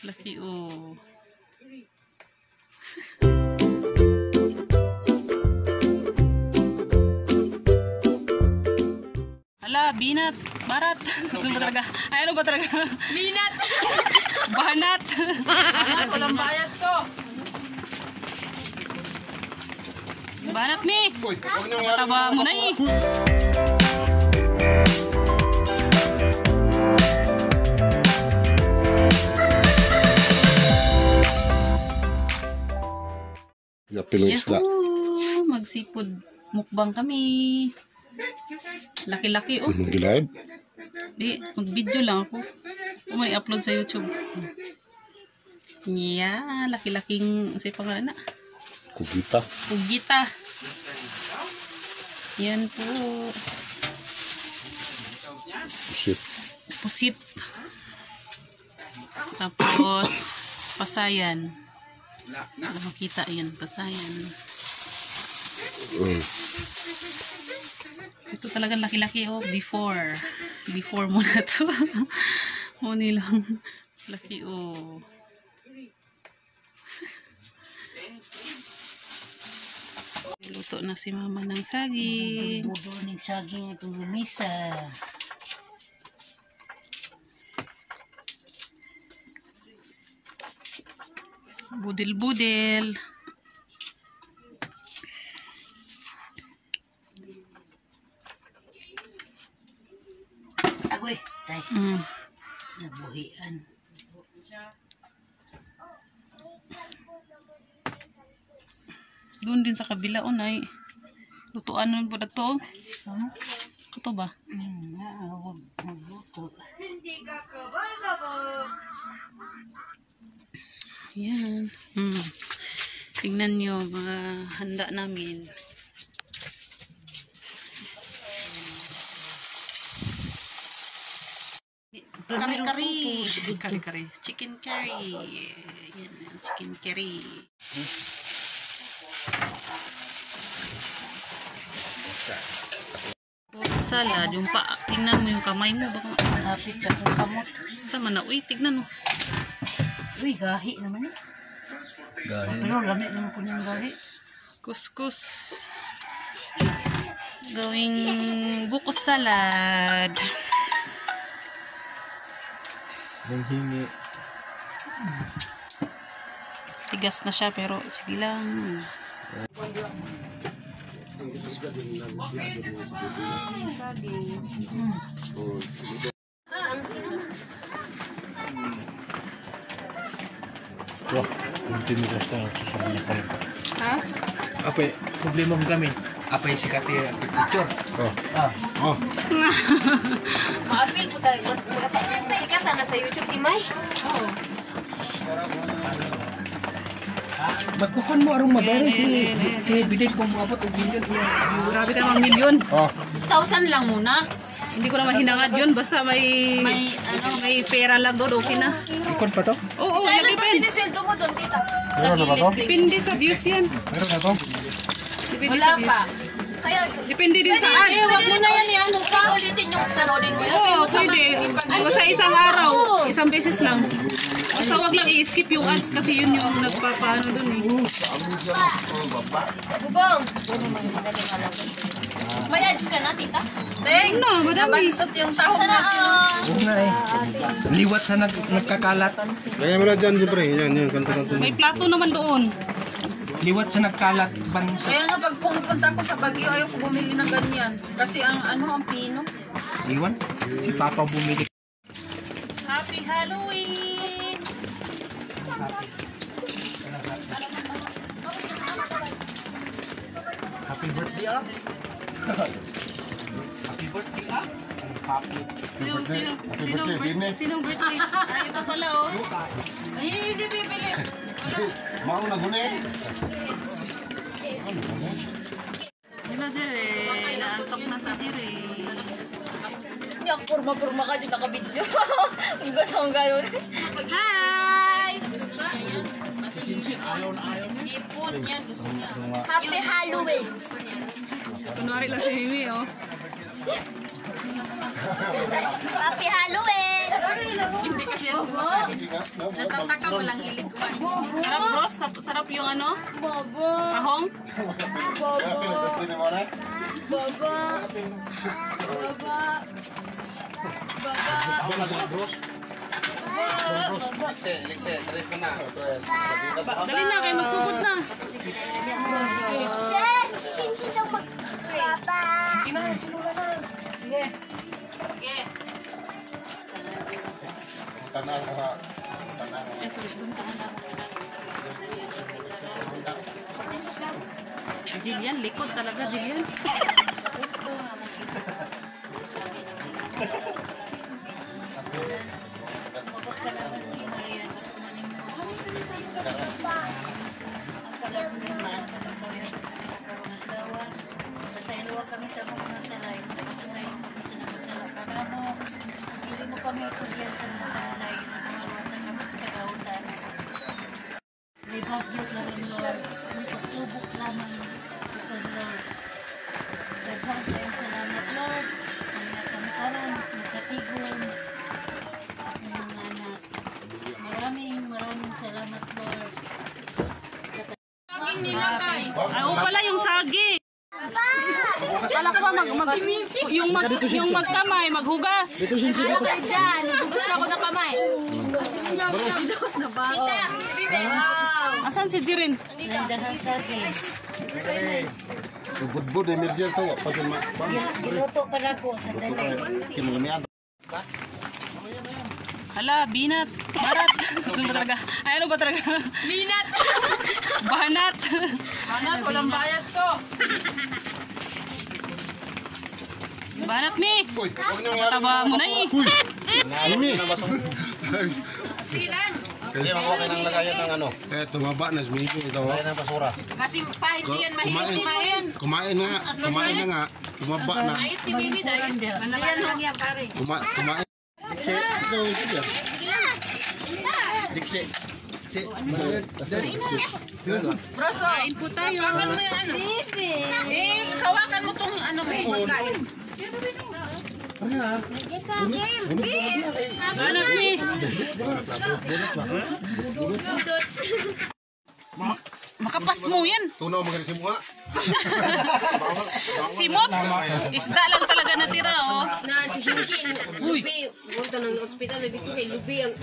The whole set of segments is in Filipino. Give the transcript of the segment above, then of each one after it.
Laki oh. Hala, binat, barat. Ano ba talaga? Ay, ano ba talaga? Binat! Banat. Banat, walang bayad to. Banat mi. Mataba mo na eh. Yahoo! Magsipod mukbang kami. Laki-laki oh. Mag-live? Di, mag-video lang ako. O may upload sa YouTube. Yeah, laki-laking sa pangalan na. Kugita. Kugita. Yan po. Pusit. Pusit. Tapos pasayan. Makita yan, pasayan. Ito talagang laki-laki oh, before. Before muna to. Muna lang. Laki oh. Luto na si mama ng saging. Budo ng saging itong lumisa. Budil-budil. Agoy, tay. Nabuhian. Doon din sa kabila unay. Lutuan nun po na to. Ito ba? Wag magluto. Yan. Tingnan nyo mga handa namin. Kari-kari. Kari-kari. Chicken curry. Yan, chicken curry. Salad. Yung pa, tingnan mo yung kamay mo. Baka Hapit sa kong kamot. sama na. Uy, tignan mo. Uy, gahi naman eh. Pero lamit naman po niyang gahi. Kuskus. Gawing buko salad. Manghingi. Tigas na siya pero sige lang. Wah, intimidas na susunod na pala. Ha? Apa problema mo kami? Apa yung sikat yung picture? Oh. Maapil po tayo. Sikat na sa YouTube ni Mike. Oo. Magkukan mo arong mabayaran si Bidit kung maabot og milyon. Grabe ka naman milyon. Oh. 1,000 lang muna. Hindi ko naman hinangad yun. Basta may pera lang doon. Okay na. Ikon pa to? Oo, Kailan lagi ba pa yun. sinisweldo mo doon, tita? Meron na ba to? Depende sa views yan. Meron na to? Depende sa views. Kaya, Depende din sa ads. wag mo na yan yan. Kung ulitin yung sanoodin mo yun. Oo, pwede. Basta isang araw. Isang beses lang. Basta wag lang i-skip yung ads kasi yun yung nagpapaano dun eh. Bubong. May ads ka na, tita? Teng! No, madami. Sana, Oo nga eh. Liwat sa nagkakalat. Kaya mo na dyan, siyempre. Yan, kanto-kanto. May plato naman doon. Liwat sa nagkalat bansa. Kaya nga pag pumupunta ko sa Baguio, ayaw ko bumili ng ganyan. Kasi ang pino. Iwan? Si Papa bumili. Happy Halloween! Happy birthday ah. Happy birthday ah. Sinong birthday? Ay, ito pala oh. Ay, hindi bibili. Maong nagunin. Wala dire. Naantok na sa dire. yung purma-purma ka din nakabidyo. Ang gano'n. Hi! Si Sinsin ayaw na ayaw niya. Ipon yan, gusto niya. Happy Halloween! Kunwari lang si Mimi oh. Happy Halloween! Hindi kasi yan natataka walang hilig kumain. Sarap bros, sarap yung ano? Bobo. Tahong? Bobo. Pili mo rin? Baba. Baba. Baba. Ako na sila bros. Likse, tres na na. Dali na, kayo magsugod na. Sinsin daw mag... Baba. Sige. Sige. Tanang ko ha. Eh, sorry, buntahan na. Jillian, likod talaga, Jillian. Kami sa mga salay, nakasay kami sa mga salay. Para mo, hindi mo kami kudiyan sa mga salay, nakawasan kami sa kagautan. May bagyo na rin, Lord. May pagsubok lamang ito, Lord. Daghang tayong salamat, Lord. Ang nakamkaran, nakatigon, aking mga anak. Maraming salamat, Lord. Saging nilagay. Ako pala yung saging. Kala ko ba yung magkamay, maghugas. Ano ka dyan? Nagugas na ako ng kamay. Asan si Jirin? Nandahan sa akin. Budbud emergency to. Pati Giluto para ko sa dalay. kinumian. Hala, binat. Barat. Ano ba talaga? Ay, ano ba talaga? Binat. Banat. Banat, walang bayad to. Banat, mi. Taba mo na eh. Imi. Hindi, makuha ng lagayan ng ano. Eh, tumaba na si Mimi ito. Lagayan ng basura. Kasi pa, hindi yan mahirap kumain. Kumain na nga. Tumaba na. Ayos si Bibi dahil. Manaman lang yan, pare. Kumain. Diksi. Ito yan. Diksi. Si. Broso, kain po tayo. Hawakan mo yung ano. Bibi. Hawakan mo tong ano may pagkain. Banat, mi. Makapas mo yan. Tunaw magaling si Muha. Simot. Isda lang talaga natira, oh. Na si Shinshin, Lubi, punta ng ospital dito kay Lubi ang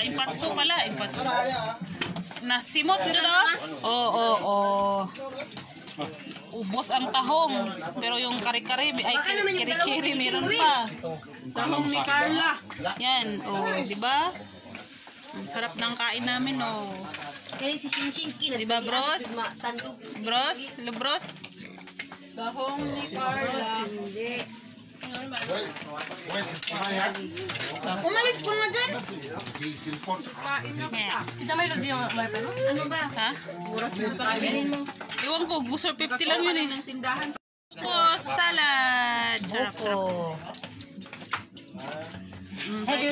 Impatso pala, impatso. Nasimot dito daw? Oo. Ubos ang tahong. Pero yung kare-kare, ay kiri-kiri meron pa. Tahong ni Carla. Yan, di ba? Ang sarap ng kain namin, oh. kaya si Shinshin kinat. Diba, bros? Tandog. Bros? Hello, bros? Tahong ni Carla. Hindi. Umalis po nga dyan. Si Silfon. Yeah. Ito may lodi yung wifi mo? Ano ba? Ha? Oras mo pa kainin mo. Iwan ko, gusto 50 lang yun eh. Ng tindahan. Buko salad. Sarap. Hey,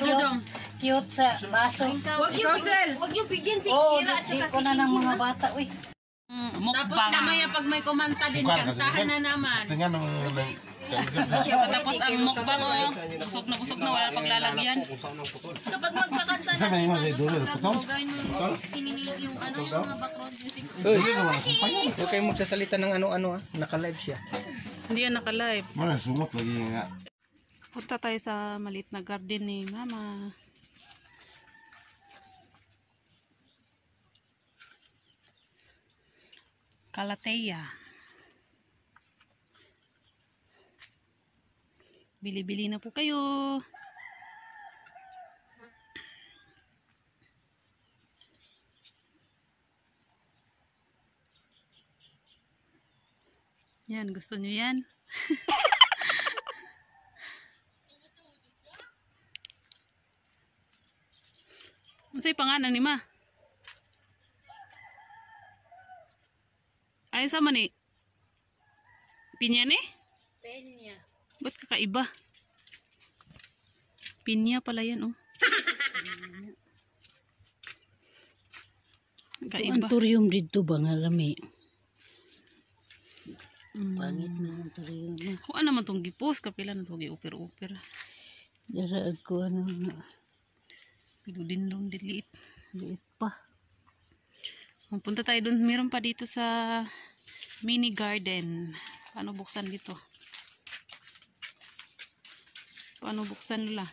cute sa baso. Wag yung bigyan si Oo, Kira at di saka ko si na ng Shinshin. mga bata, uy. Mukbang. pag may kumanta din, kantahan na naman. Gusto nga nung Tapos ang mukbang, oh. Busog na, wala paglalagyan. Kapag magkakanta Isa na yung mga dulo. Patong? gawin mo yung ano, yung mga background music. Huwag kayong magsasalita ng ano-ano ah. Naka-live siya. Hindi yan naka-live. Mana sumot lagi nga. Punta tayo sa maliit na garden ni Mama. Calathea. Bili-bili na po kayo. Yan, gusto nyo yan? Ano sa'yo pangalan ni Ma? Ay, sama ni? Pinya ni? Penya. Ba't kakaiba? Pinya pala yan, oh. Kaiba. Anturium dito ba nga lami? Pangit na anturium. Kung ano naman itong gipos, kapila na itong gi-upir-upir. Dara ako ano nga. Pero din doon, diliit. Liit pa. Punta tayo doon. Meron pa dito sa mini garden. Paano buksan dito? Paano buksan nila?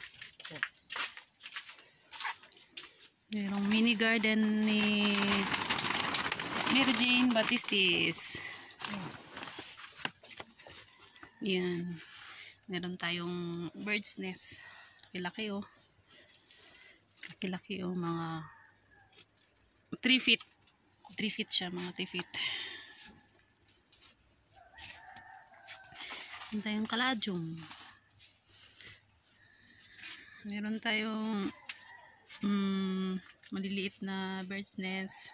Merong mini garden ni Mary Jane Batistis. Yan. Meron tayong bird's nest. Laki-laki oh. Laki-laki oh. Mga 3 feet. 3 feet siya. Mga 3 feet. Meron tayong kalajong. Meron tayong maliliit na bird's nest.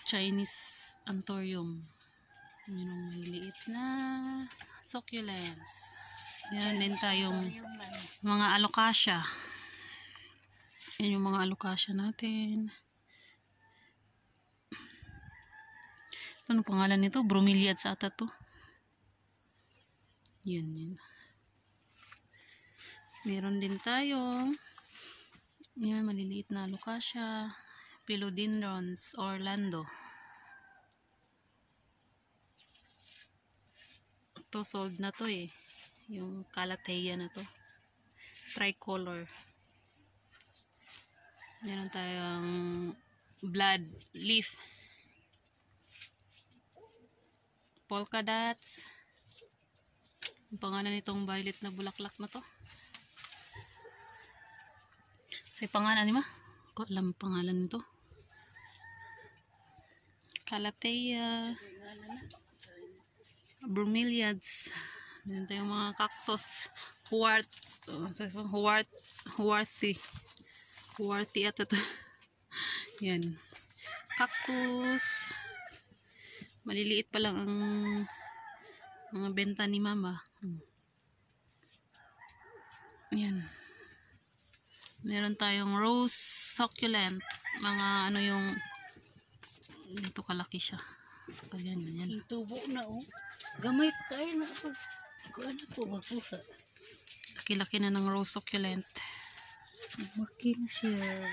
Chinese anthurium. Yun ang maliliit na succulents. Meron din tayong mga alocasia. Yan yung mga alocasia natin. Ano pangalan nito? Bromeliads ata to. Yan, yan. Meron din tayo. Yan, maliliit na alocasia. Philodendrons Orlando. Ito sold na to eh. Yung calathea na to. Tricolor. Meron tayong blood leaf. Polka dots. Ang pangalan nitong violet na bulaklak na to. Sa pangalan ni ma? Ko alam pangalan nito. Calathea. Bromeliads. Meron tayong mga cactus. Huwarti at ito. Yan. Cactus. Maliliit pa lang ang mga benta ni mama. Yan. Meron tayong rose succulent. Mga ano yung dito kalaki siya. Ganyan, ganyan. Itubo na oh. Gamay pa kayo na ako. Kuan ako bakuha. Laki-laki na ng rose succulent. Maki na siya.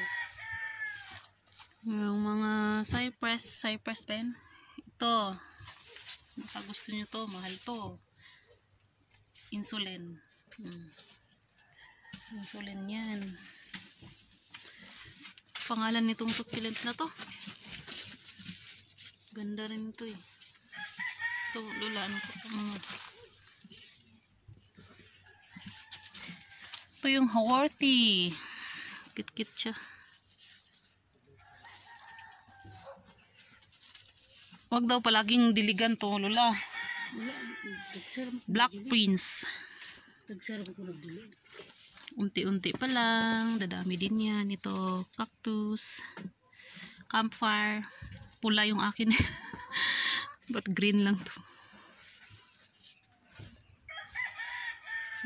Yung mga cypress pen. Ito. Baka gusto nyo to. Mahal to. Insulin. Insulin yan. Pangalan nitong succulent na to. Ganda rin ito eh. Ito, lula, ano po? Ito yung Haworthy. Kit-kit siya. Huwag daw palaging diligan to, lula. Black Prince. Tagsarap ko nagdili. Unti-unti pa lang. Dadami din yan. Ito, cactus. Campfire. Pula yung akin. But green lang to.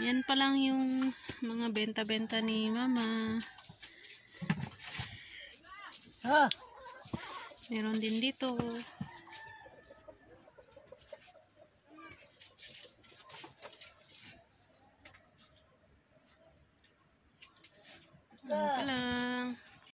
Yan pa lang yung mga benta-benta ni mama. Ah! Meron din dito.